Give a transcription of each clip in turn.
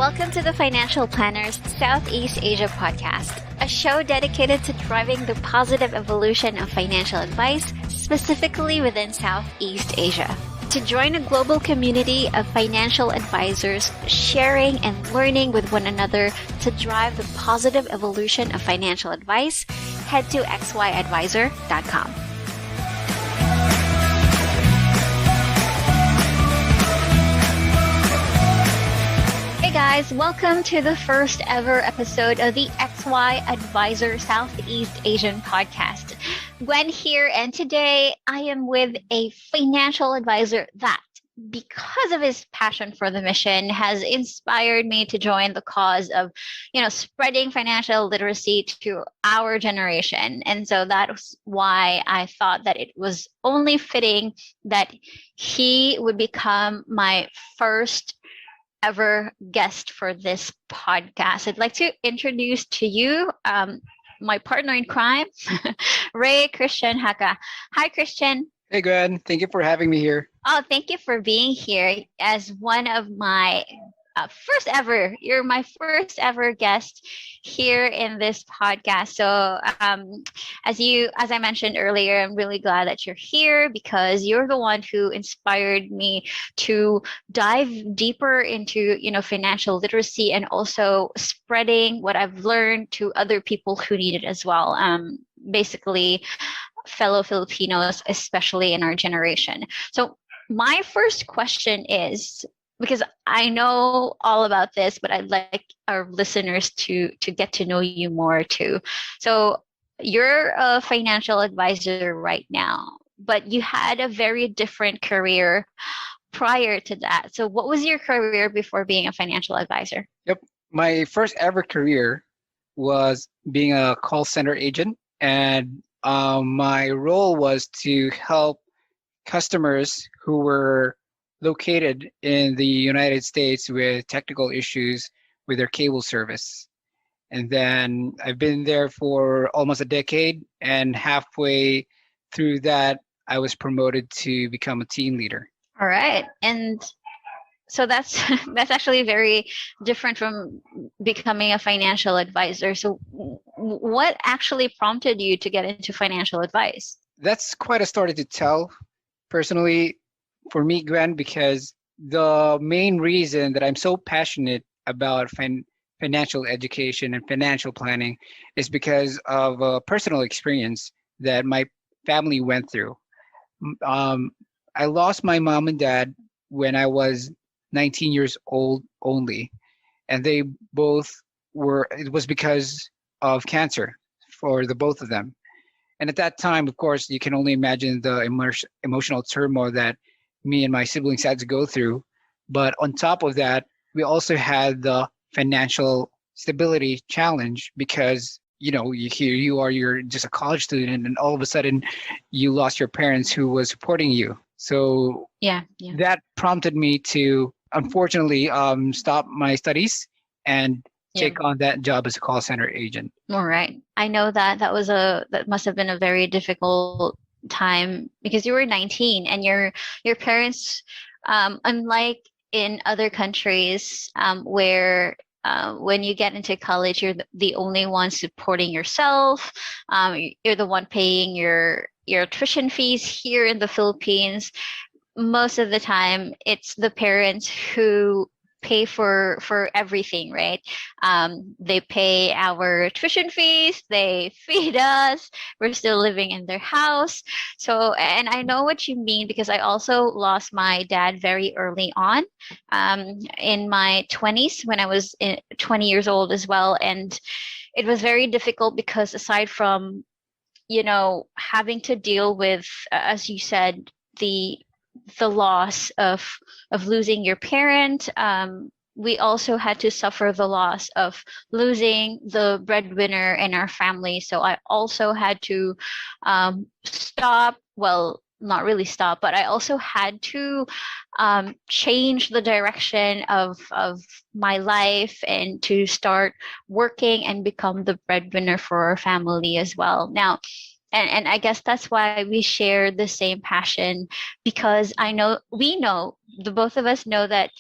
Welcome to the Financial Planners Southeast Asia podcast, a show dedicated to driving the positive evolution of financial advice, specifically within Southeast Asia. To join a global community of financial advisors sharing and learning with one another to drive the positive evolution of financial advice, head to xyadvisor.com. Hey guys, welcome to the first ever episode of the XY Advisor Southeast Asian podcast. Gwen here, and today I am with a financial advisor that, because of his passion for the mission, has inspired me to join the cause of, spreading financial literacy to our generation. And so that's why I thought that it was only fitting that he would become my first ever guest for this podcast. I'd like to introduce to you my partner in crime, Rey Christian Jaca. Hi, Christian. Hey, Gwen. Thank you for having me here. Oh, thank you for being here as one of my you're my first ever guest here in this podcast. So as I mentioned earlier, I'm really glad that you're here because you're the one who inspired me to dive deeper into, financial literacy and also spreading what I've learned to other people who need it as well. Basically, fellow Filipinos, especially in our generation. So my first question is, because I know all about this, but I'd like our listeners to get to know you more too. So you're a financial advisor right now, but you had a very different career prior to that. So what was your career before being a financial advisor? Yep. My first ever career was being a call center agent. And my role was to help customers who were located in the United States with technical issues with their cable service. And then I've been there for almost a decade, and halfway through that, I was promoted to become a team leader. All right. And so that's actually very different from becoming a financial advisor. So what actually prompted you to get into financial advice? That's quite a story to tell. Personally, for me, Gwen, because the main reason that I'm so passionate about financial education and financial planning is because of a personal experience that my family went through. I lost my mom and dad when I was 19 years old only, and they both it was because of cancer for the both of them. And at that time, of course, you can only imagine the emotional turmoil that me and my siblings had to go through. But on top of that, we also had the financial stability challenge because, you're just a college student and all of a sudden you lost your parents who was supporting you. So that prompted me to, unfortunately, stop my studies and take on that job as a call center agent. All right. I know that must have been a very difficult time because you were 19 and your parents, unlike in other countries where when you get into college, you're the only one supporting yourself. You're the one paying your tuition fees. Here in the Philippines, most of the time it's the parents who pay for everything, right? They pay our tuition fees, they feed us, we're still living in their house. So, and I know what you mean because I also lost my dad very early on in my 20s when I was 20 years old as well. And it was very difficult because aside from, having to deal with, as you said, the loss of losing your parent, we also had to suffer the loss of losing the breadwinner in our family. So I also had to stop, well, not really stop, but I also had to change the direction of my life and to start working and become the breadwinner for our family as well. Now, and I guess that's why we share the same passion, because the both of us know that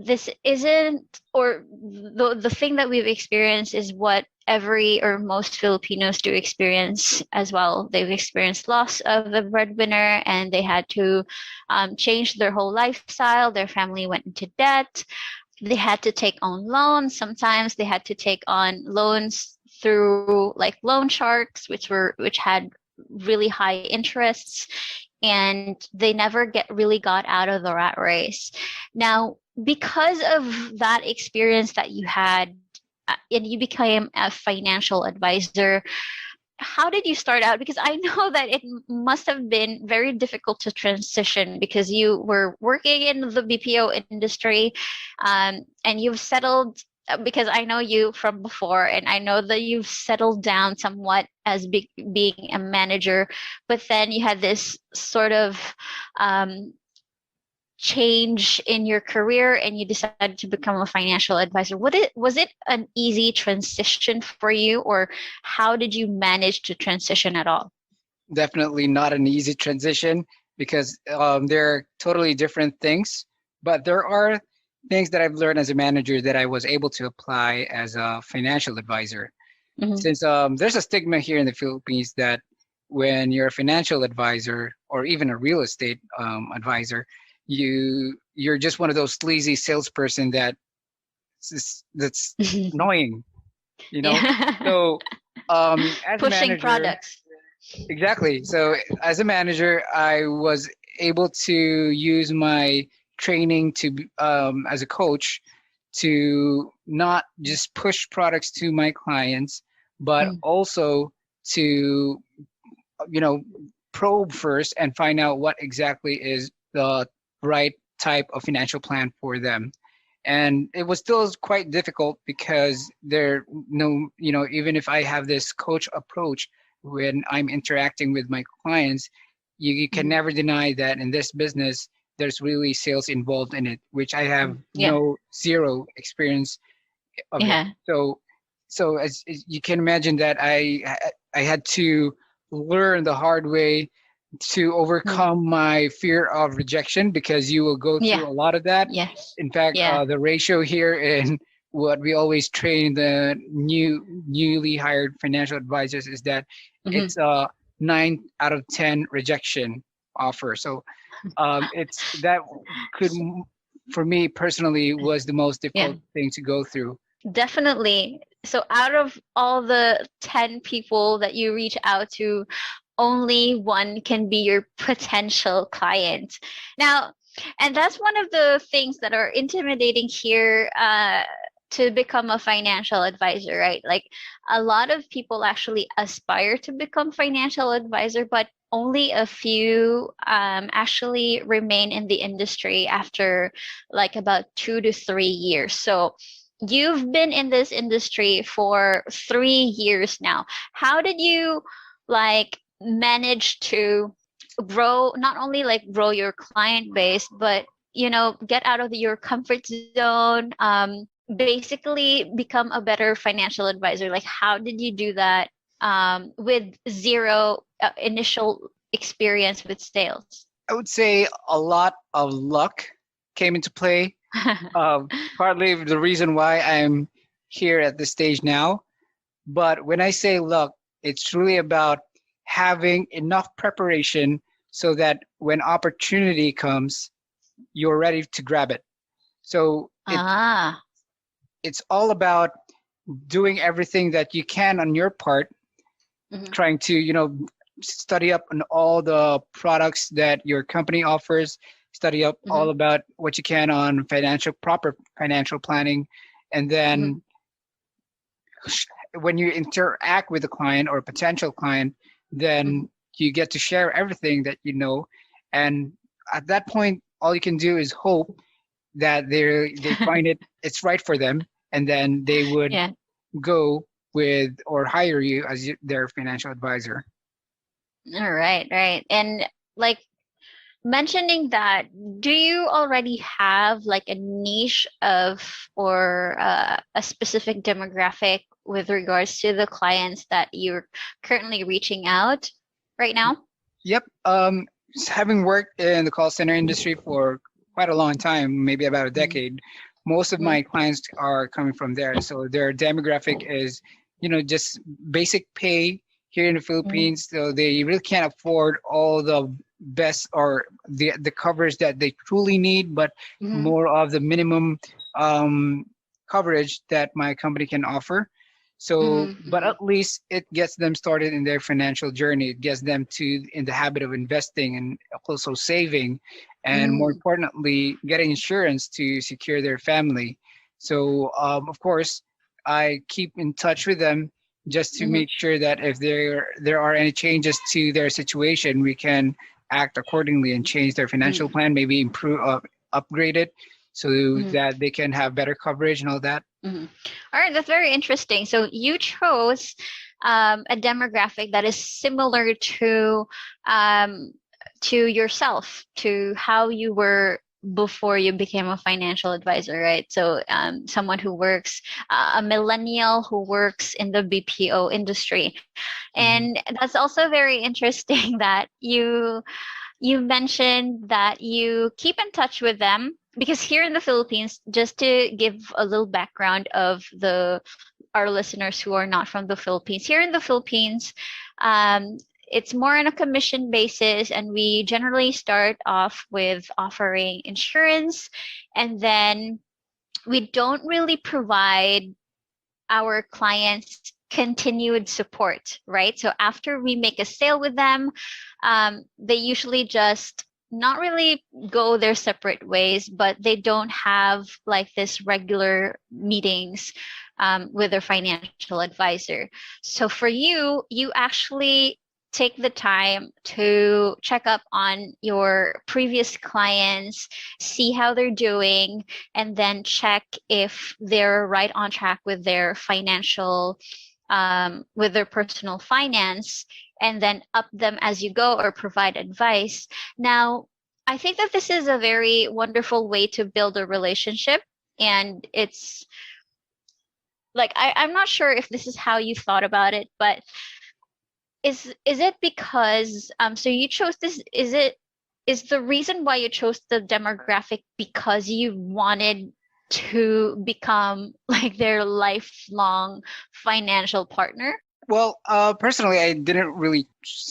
this isn't, or the thing that we've experienced is what every or most Filipinos do experience as well. They've experienced loss of the breadwinner, and they had to change their whole lifestyle. Their family went into debt. They had to take on loans. Sometimes they had to take on loans through like loan sharks, which had really high interests, and they never really got out of the rat race. Now, because of that experience that you had, and you became a financial advisor, how did you start out? Because I know that it must have been very difficult to transition because you were working in the BPO industry, and you've settled, because I know you from before, and I know that you've settled down somewhat as being a manager, but then you had this sort of change in your career, and you decided to become a financial advisor. Was it an easy transition for you, or how did you manage to transition at all? Definitely not an easy transition because they're totally different things. But there are things that I've learned as a manager that I was able to apply as a financial advisor. Mm-hmm. Since there's a stigma here in the Philippines that when you're a financial advisor or even a real estate advisor, you're just one of those sleazy salesperson that's annoying, you know. Yeah. So as a Pushing manager, products. exactly. So as a manager, I was able to use my training to as a coach to not just push products to my clients, but Mm. also to probe first and find out what exactly is the right type of financial plan for them. And it was still quite difficult because there no even if I have this coach approach when I'm interacting with my clients, you can Mhm. never deny that in this business there's really sales involved in it, which I have Yeah. zero experience of it. Yeah. So as you can imagine that I had to learn the hard way to Mm. overcome my fear of rejection, because you will go Yeah. through a lot of that. Yes. In fact, Yeah. the ratio here in what we always train the newly hired financial advisors is that Hmm. it's a 9 out of 10 rejection offer. So it's that could for me personally was the most Yeah. difficult thing to go through. Definitely. So out of all the 10 people that you reach out to, only one can be your potential client. Now, and that's one of the things that are intimidating here, to become a financial advisor, right? Like a lot of people actually aspire to become financial advisor, but only a few actually remain in the industry after like about 2 to 3 years. So you've been in this industry for 3 years now. How did you like manage to grow, not only like grow your client base, but get out of your comfort zone, basically become a better financial advisor? Like how did you do that with zero initial experience with sales? I would say a lot of luck came into play. Partly the reason why I'm here at this stage now. But when I say luck, it's really about having enough preparation so that when opportunity comes, you're ready to grab it. So Ah. it's all about doing everything that you can on your part, Mhm. trying to, study up on all the products that your company offers, study up all Mhm. about what you can on proper financial planning. And Mhm. then when you interact with a client or a potential client, Mhm. then you get to share everything that you know. And at that point, all you can do is hope that they find it's right for them, and then they would Yeah. go with or hire you as their financial advisor. All right, right. And like mentioning that, do you already have like a niche of, or a specific demographic with regards to the clients that you're currently reaching out right now? Yep. Having worked in the call center industry for quite a long time, maybe about a Mm-hmm. decade, most of Mm-hmm. my clients are coming from there. So their demographic is, just basic pay here in the Philippines. So they really can't afford all the best or the coverage that they truly need, but Mm-hmm. more of the minimum um, coverage that my company can offer. So, but Mm-hmm. at least it gets them started in their financial journey. It gets them to in the habit of investing and also saving, and more Mm-hmm. importantly, getting insurance to secure their family. So, of course, I keep in touch with them just to Mm-hmm. make sure that if there are any changes to their situation, we can act accordingly and change their financial plan, maybe improve, upgrade it, so Mm-hmm. that they can have better coverage and all that. Mm-hmm. All right, that's very interesting. So you chose a demographic that is similar um, to yourself, to how you were before you became a financial advisor, right? So someone who works, a millennial who works in the BPO industry. Mhm. And that's also very interesting that you mentioned that you keep in touch with them because here in the Philippines, just to give a little background of the our listeners who are not from the Philippines, here in the Philippines, um, it's more on a commission basis, and we generally start off with offering insurance, and then we don't really provide our clients continued support, right? So after we make a sale with them, they usually just not really go their separate ways, but they don't have like this regular meetings with their financial advisor. So for you, you actually take the time to check up on your previous clients, see how they're doing, and then check if they're right on track with their with their personal finance, and then up them as you go or provide advice. Now, I think that this is a very wonderful way to build a relationship. And it's like, I'm not sure if this is how you thought about it, but is it because so you chose this, is the reason why you chose the demographic because you wanted to become like their lifelong financial partner? Well, personally, I didn't really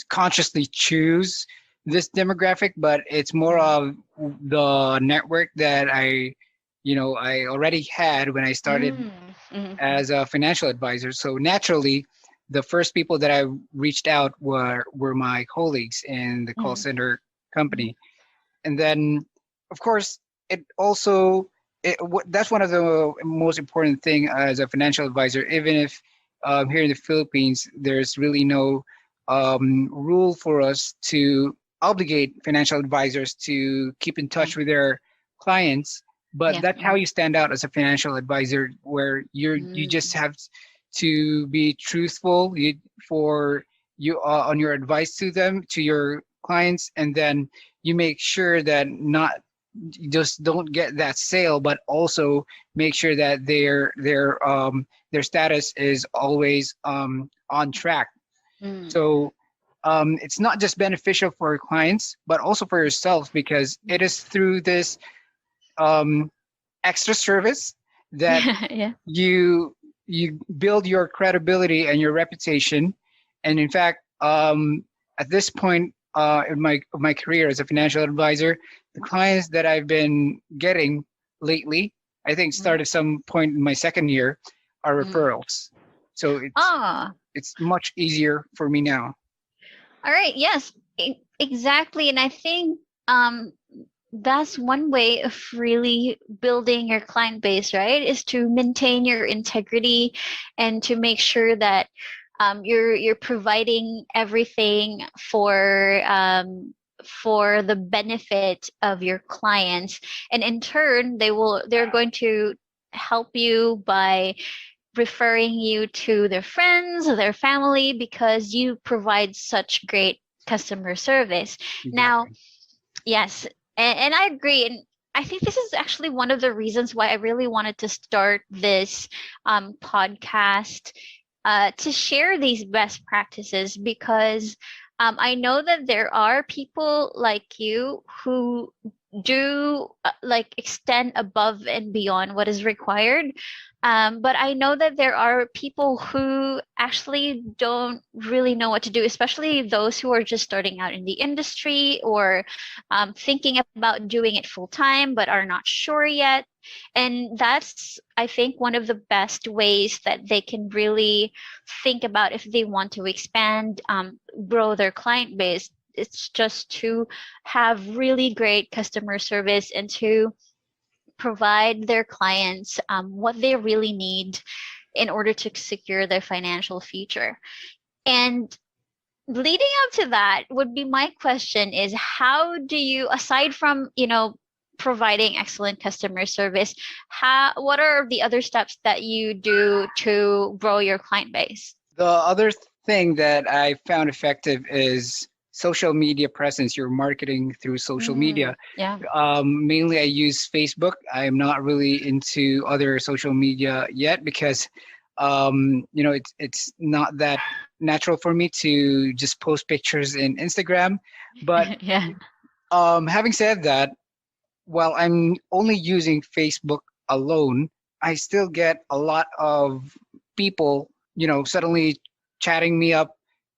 consciously choose this demographic, but it's more Mm-hmm. of the network that I already had when I started Mm-hmm. as a financial advisor. So naturally, the first people that I reached out were my colleagues in the call Mm-hmm. center company, and then, of course, it also that's one of the most important thing as a financial advisor. Even if here in the Philippines, there's really no rule for us to obligate financial advisors to keep in touch with their clients. But Yeah. that's how you stand out as a financial advisor, where you just Mm-hmm. have to be truthful for you on your advice to them, to your clients, and then you make sure that not just don't get that sale, but also make sure that their status is always on track. Mm-hmm. So it's not just beneficial for clients, but also for yourself, because it is through this um, extra service that Yeah. you build your credibility and your reputation. And in fact, at this point in my career as a financial advisor, the clients that I've been getting lately, I think Mm-hmm. started some point in my second year, are Mm-hmm. referrals. So Ah, it's much easier for me now. all right. Yes, exactly. And I think um, that's one way of really building your client base, right? Is to maintain your integrity and to make sure that you're providing everything for the benefit of your clients, and in turn, they're going to help you by referring you to their friends or their family because you provide such great customer service. Now, Exactly. yes, and I agree. And I think this is actually one of the reasons why I really wanted to start this podcast to share these best practices because I know that there are people like you who do like extend above and beyond what is required. But I know that there are people who actually don't really know what to do, especially those who are just starting out in the industry or thinking about doing it full time but are not sure yet. And that's, I think, one of the best ways that they can really think about if they want to expand, grow their client base. It's just to have really great customer service and to provide their clients what they really need in order to secure their financial future. And leading up to that would be my question is how do you, aside from, providing excellent customer service, what are the other steps that you do to grow your client base? The other thing that I found effective is social media presence. You're marketing through social media. Yeah. Mainly I use Facebook. I'm not really into other social media yet because it's not that natural for me to just post pictures in Instagram. But Yeah. having said that, while I'm only using Facebook alone, I still get a lot of people, suddenly chatting me up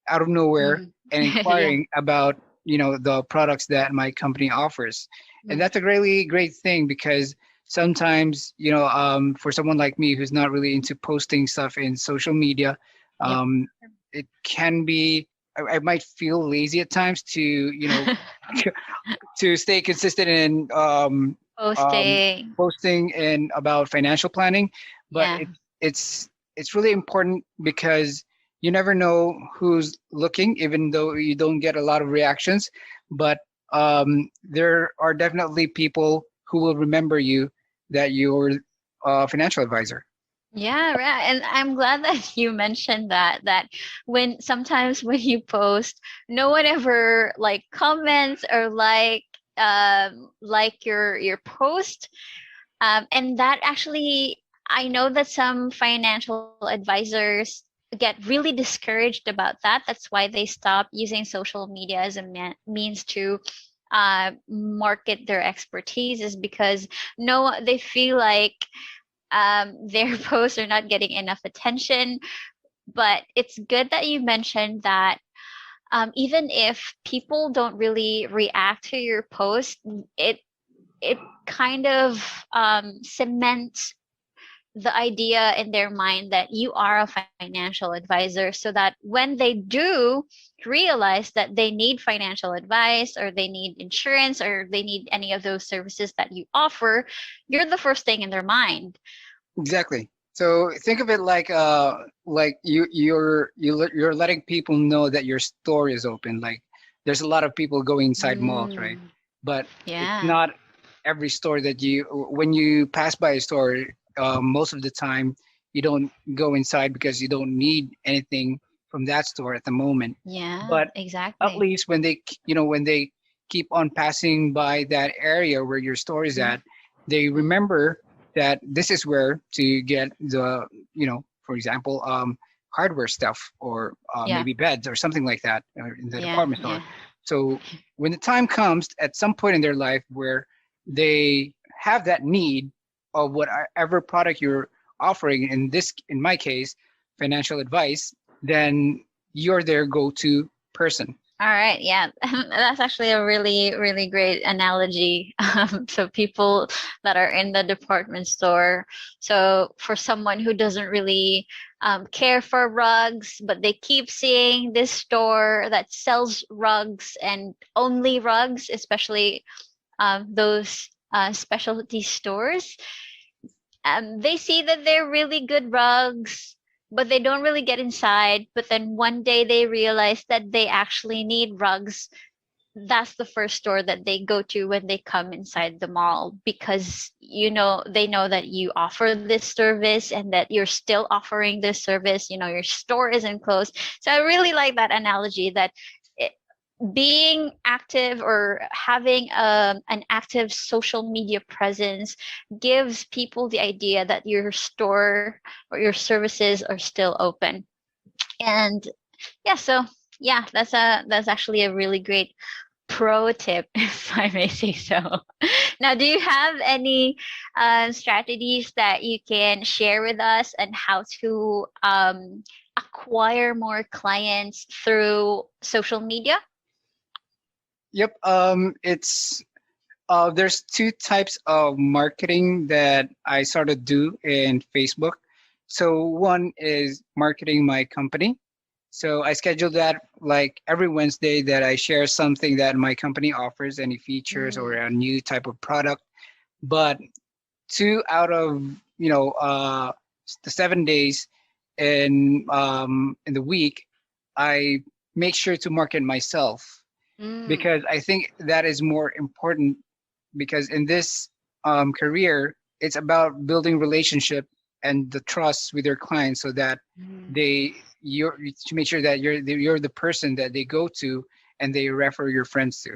out of nowhere and Yeah. inquiring about, the products that my company offers. And Mm. that's a really great thing because sometimes, for someone like me who's not really into posting stuff in social media, Yep. um, it can be, I might feel lazy at times to, to stay consistent in Posting. posting and about financial planning. But Yeah. it's really important because you never know who's looking, even though you don't get a lot of reactions. But there are definitely people who will remember you that you're a financial advisor. Yeah, right. And I'm glad that you mentioned that when sometimes when you post, no one ever like comments or like your post. And that actually, I know that some financial advisors get really discouraged about that. That's why they stop using social media as a means to market their expertise, is because no, they feel like their posts are not getting enough attention. But it's good that you mentioned that even if people don't really react to your post, it it kind of cements the idea in their mind that you are a financial advisor, so that when they do realize that they need financial advice or they need insurance or they need any of those services that you offer, you're the first thing in their mind. Exactly. So think of it like you're letting people know that your store is open. Like there's a lot of people going inside malls, right? Mm, But it's yeah. not every store that when you pass by a store, most of the time you don't go inside because you don't need anything from that store at the moment. Yeah, But at exactly. least when they keep on passing by that area where your store is Mm, at, they mm, remember that this is where to get for example, hardware stuff or yeah. maybe beds or something like that in the Yeah, department store. yeah. So when the time comes at some point in their life where they have that need of whatever product you're offering, in my case, financial advice, then you're their go-to person. All right, yeah, that's actually a really, really great analogy. So people that are in the department store. So for someone who doesn't really care for rugs, but they keep seeing this store that sells rugs and only rugs, especially those specialty stores, they see that they're really good rugs, but they don't really get inside. But then one day they realize that they actually need rugs. That's the first store that they go to when they come inside the mall, because they know that you offer this service and that you're still offering this service. Your store isn't closed. So I really like that analogy, that it, being active or having an active social media presence gives people the idea that your store or your services are still open. And yeah, so yeah, that's actually a really great pro tip, if I may say so. Now, do you have any strategies that you can share with us on how to acquire more clients through social media? Yep. It's there's two types of marketing that I sort of do in Facebook. So one is marketing my company. So I schedule that like every Wednesday that I share something that my company offers, any features or Mm. a new type of product. But two out of the 7 days in the week, I make sure to market myself Mm. because I think that is more important because in this career, it's about building relationship and the trust with your clients so that Mm. they you're to make sure that you're the person that they go to and they refer your friends to.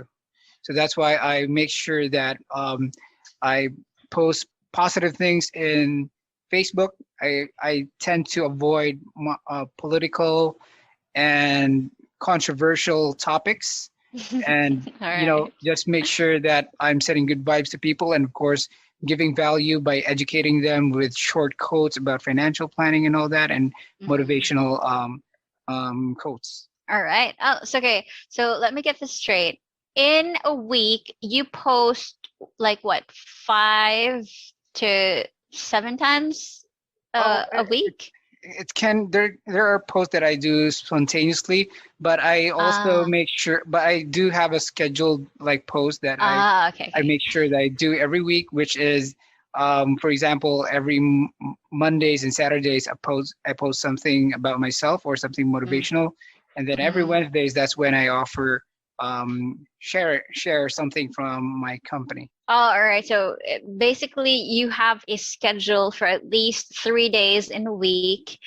So that's why I make sure that I post positive things in Facebook. I tend to avoid political and controversial topics and All right. just make sure that I'm setting good vibes to people and of course giving value by educating them with short quotes about financial planning and all that and Mm. motivational quotes. All right. Oh, so okay. So let me get this straight. In a week, you post like what, 5 to 7 times Oh, a week? it can there are posts that I do spontaneously, but I also Ah, make sure but I do have a scheduled like post that okay, I okay. make sure that I do every week, which is for example every Mondays and Saturdays I post something about myself or something Mm, motivational, and then every mm. Wednesdays that's when I offer share something from my company. Oh, all right. So basically, you have a schedule for at least 3 days in a week,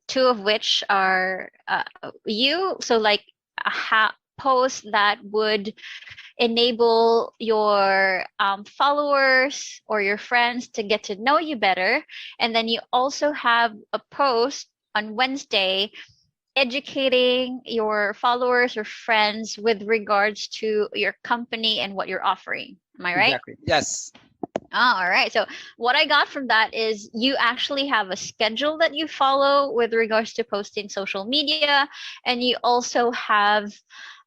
two of which are so like posts that would enable your followers or your friends to get to know you better. And then you also have a post on Wednesday educating your followers or friends with regards to your company and what you're offering. Am I right? Exactly. Yes. Oh, all right. So what I got from that is you actually have a schedule that you follow with regards to posting social media, and you also have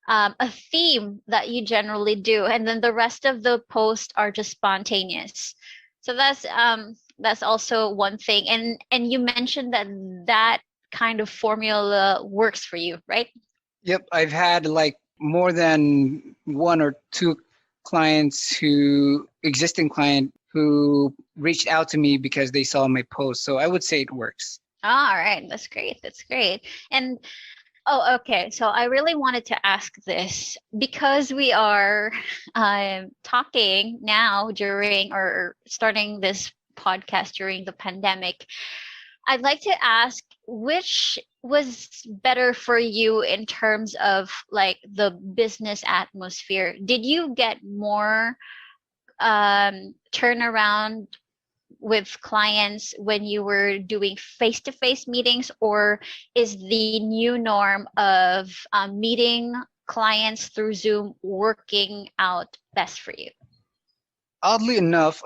a theme that you generally do, and then the rest of the posts are just spontaneous. So that's also one thing. And you mentioned that that kind of formula works for you, right? Yep, I've had like more than one or two clients who existing client who reached out to me because they saw my post. So I would say it works. All right, that's great. That's great. And oh, okay. So I really wanted to ask this because we are talking now during or starting this podcast during the pandemic. I'd like to ask which was better for you in terms of like the business atmosphere. Did you get more turnaround with clients when you were doing face-to-face meetings, or is the new norm of meeting clients through Zoom working out best for you? Oddly enough,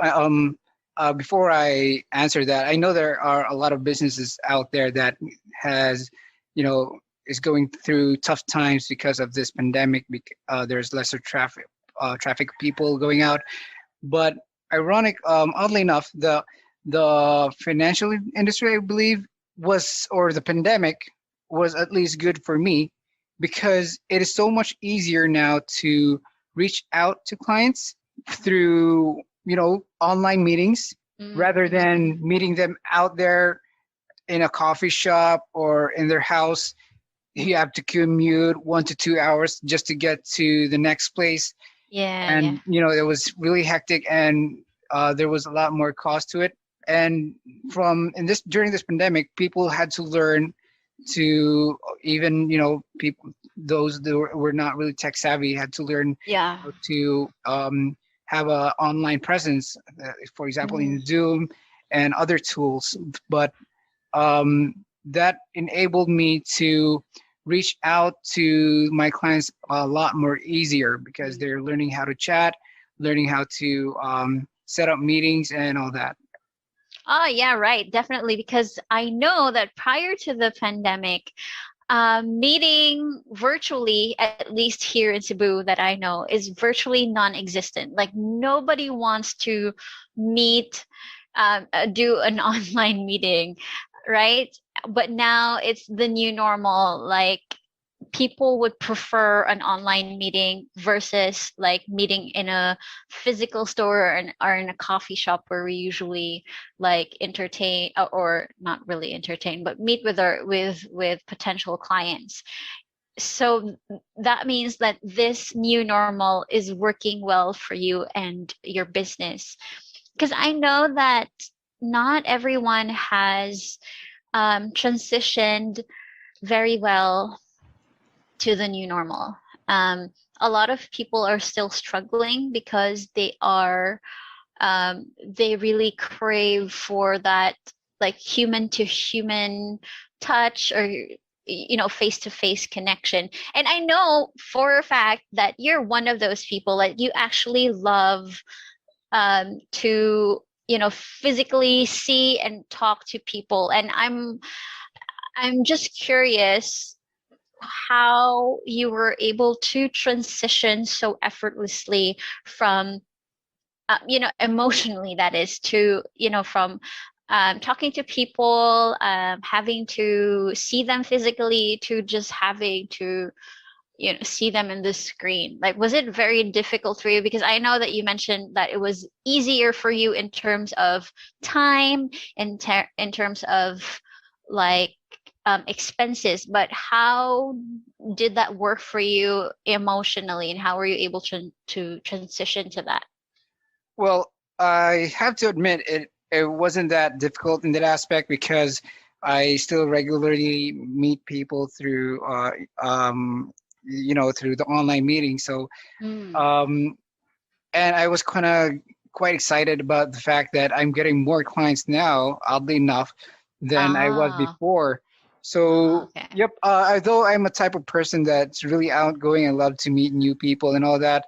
before I answer that, I know there are a lot of businesses out there that has, is going through tough times because of this pandemic. There's lesser traffic people going out. But oddly enough, the financial industry, I believe, or the pandemic was at least good for me because it is so much easier now to reach out to clients through online meetings rather Mm-hmm. than meeting them out there in a coffee shop or in their house. You have to commute 1 to 2 hours just to get to the next place, Yeah, yeah. and it was really hectic, and there was a lot more cost to it. And during this pandemic, people had to learn to, even people, those that were not really tech savvy, had to learn Yeah. how to have a online presence, for example Mm. in Zoom and other tools. But um, that enabled me to reach out to my clients a lot more easier because they're learning how to chat, learning how to set up meetings and all that. Oh, yeah, right. Definitely. Because I know that prior to the pandemic, meeting virtually, at least here in Cebu that I know, is virtually non-existent. Like nobody wants to meet, do an online meeting, right? But now it's the new normal. Like people would prefer an online meeting versus like meeting in a physical store or in a coffee shop where we usually like entertain or not really entertain but meet with our with potential clients. So that means that this new normal is working well for you and your business, because I know that not everyone has transitioned very well to the new normal. A lot of people are still struggling because they really crave for that like human to human touch or face to face connection. And I know for a fact that you're one of those people that you actually love to physically see and talk to people. And I'm just curious how you were able to transition so effortlessly from emotionally, that is, to from talking to people, having to see them physically, to just having to see them in the screen. Like, was it very difficult for you? Because I know that you mentioned that it was easier for you in terms of time, in terms of like expenses, but how did that work for you emotionally, and how were you able to transition to that? Well, I have to admit it wasn't that difficult in that aspect because I still regularly meet people through through the online meeting. So Mm. um, and I was kind of quite excited about the fact that I'm getting more clients now, oddly enough, than I was Ah, before. So okay. yep, although I'm a type of person that's really outgoing and love to meet new people and all that,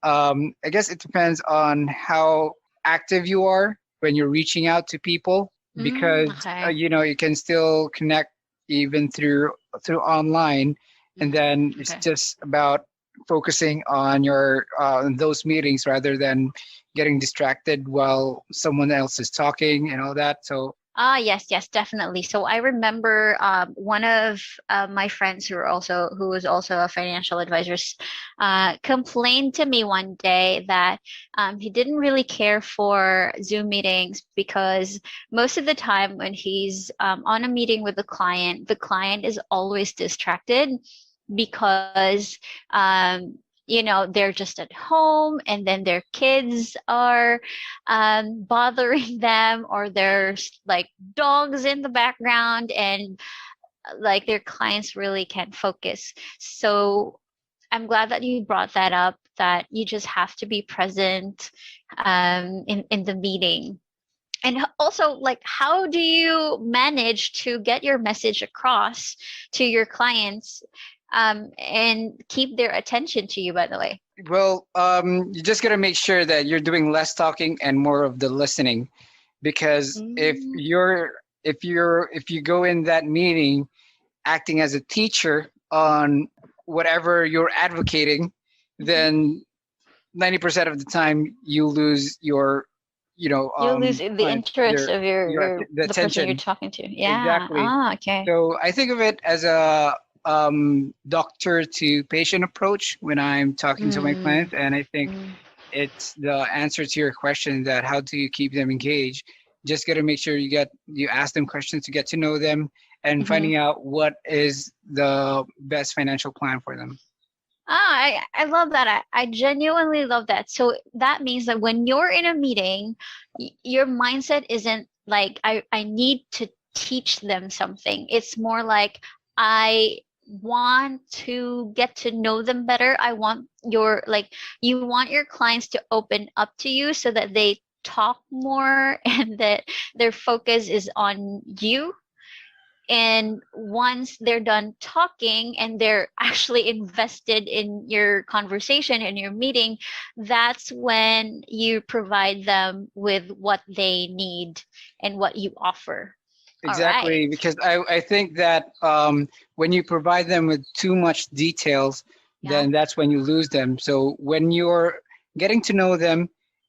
I guess it depends on how active you are when you're reaching out to people because Okay. you can still connect even through online, and Mm, then it's okay. just about focusing on your those meetings rather than getting distracted while someone else is talking and all that. So Ah, yes, yes, definitely. So I remember one of my friends who was also a financial advisor complained to me one day that he didn't really care for Zoom meetings because most of the time when he's on a meeting with the client is always distracted because they're just at home, and then their kids are bothering them, or there's like dogs in the background, and like their clients really can't focus. So I'm glad that you brought that up, that you just have to be present in the meeting. And also, like, how do you manage to get your message across to your clients and keep their attention to you, by the way? well, you just got to make sure that you're doing less talking and more of the listening, because Mm, if you go in that meeting acting as a teacher on whatever you're advocating, mhm. then 90% of the time you lose your You lose the clients, interest of the the person you're attention. talking to. Yeah. Exactly. Ah, okay. So I think of it as a doctor to patient approach when I'm talking to my Mm, clients, and I think mm, it's the answer to your question, that how do you keep them engaged. Just got to make sure you ask them questions to get to know them and mhm. finding out what is the best financial plan for them. I love that. I genuinely love that. So that means that when you're in a meeting, your mindset isn't like I need to teach them something. It's more like I want to get to know them better. I want you want your clients to open up to you so that they talk more and that their focus is on you. And once they're done talking and they're actually invested in your conversation and your meeting, that's when you provide them with what they need and what you offer. All right. Exactly, because I think that when you provide them with too much details, Yeah. then that's when you lose them. So when you're getting to know them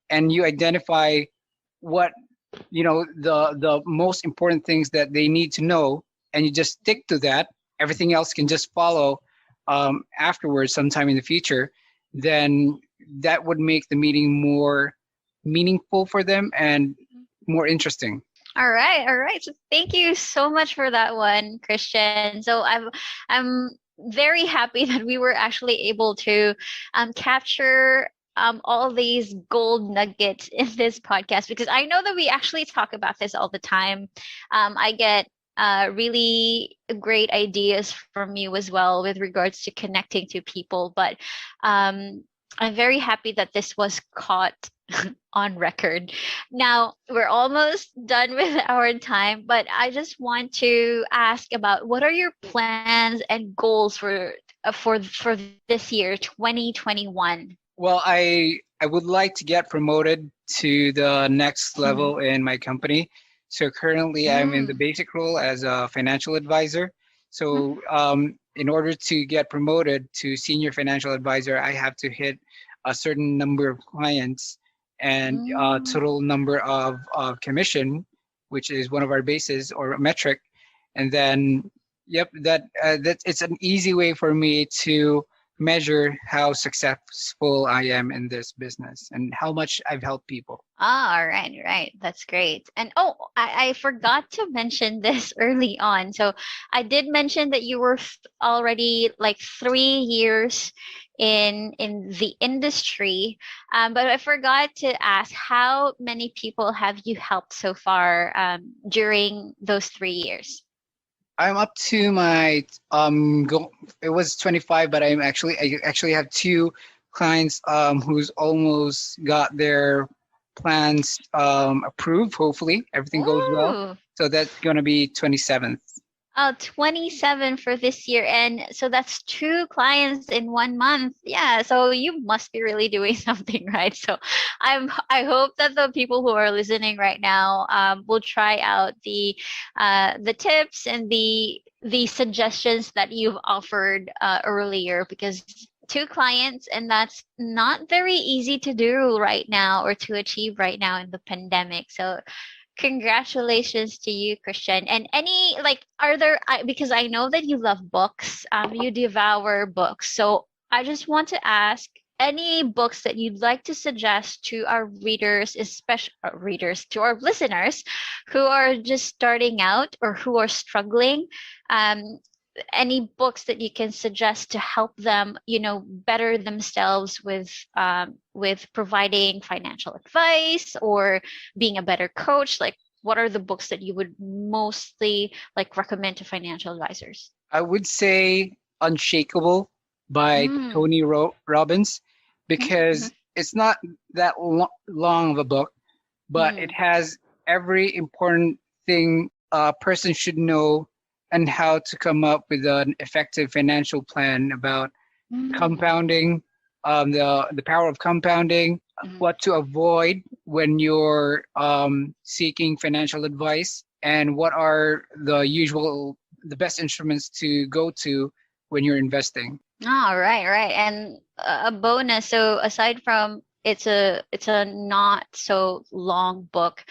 and you identify what, the most important things that they need to know, and you just stick to that, everything else can just follow afterwards sometime in the future, then that would make the meeting more meaningful for them and more interesting. All right, all right. So thank you so much for that one, Christian. So I'm very happy that we were actually able to capture all these gold nuggets in this podcast, because I know that we actually talk about this all the time. I get really great ideas from you as well with regards to connecting to people, but I'm very happy that this was caught on record. Now, we're almost done with our time, but I just want to ask about what are your plans and goals for this year, 2021? Well, I would like to get promoted to the next level in my company. So currently, I'm in the basic role as a financial advisor. So in order to get promoted to senior financial advisor, I have to hit a certain number of clients and total number of commission, which is one of our bases or a metric. And then, yep, that it's an easy way for me to measure how successful I am in this business and how much I've helped people. Ah, all right, right. That's great. And oh, I forgot to mention this early on. So I did mention that you were already like 3 years in the industry, but I forgot to ask how many people have you helped so far during those 3 years? I'm up to my goal. It was 25, but I actually have two clients who's almost got their plans approved. Hopefully, everything goes well. Ooh. So that's gonna be 27th. 27 for this year. And so that's 2 clients in 1 month. Yeah. So you must be really doing something right. So I hope that the people who are listening right now will try out the tips and the suggestions that you've offered earlier, because 2 clients, and that's not very easy to do right now or to achieve right now in the pandemic. So congratulations to you, Christian. And any because I know that you love books, you devour books. So I just want to ask any books that you'd like to suggest to our readers, especially to our listeners who are just starting out or who are struggling. Any books that you can suggest to help them, better themselves with providing financial advice or being a better coach? Like, what are the books that you would mostly recommend to financial advisors? I would say Unshakable by Tony Robbins, because it's not that long of a book, but it has every important thing a person should know and how to come up with an effective financial plan about compounding, the power of compounding, what to avoid when you're seeking financial advice, and what are the best instruments to go to when you're investing. Oh, right. And a bonus. So aside from it's a not so long book,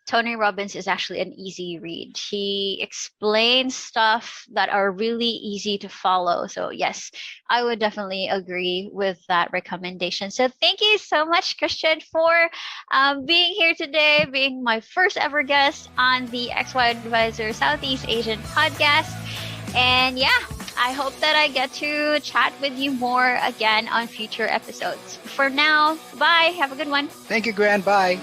Tony Robbins is actually an easy read. He explains stuff that are really easy to follow. So yes, I would definitely agree with that recommendation. So thank you so much, Christian, for being here today, being my first ever guest on the XY Advisor Southeast Asian podcast. And yeah, I hope that I get to chat with you more again on future episodes. For now, bye. Have a good one. Thank you, Gran. Bye.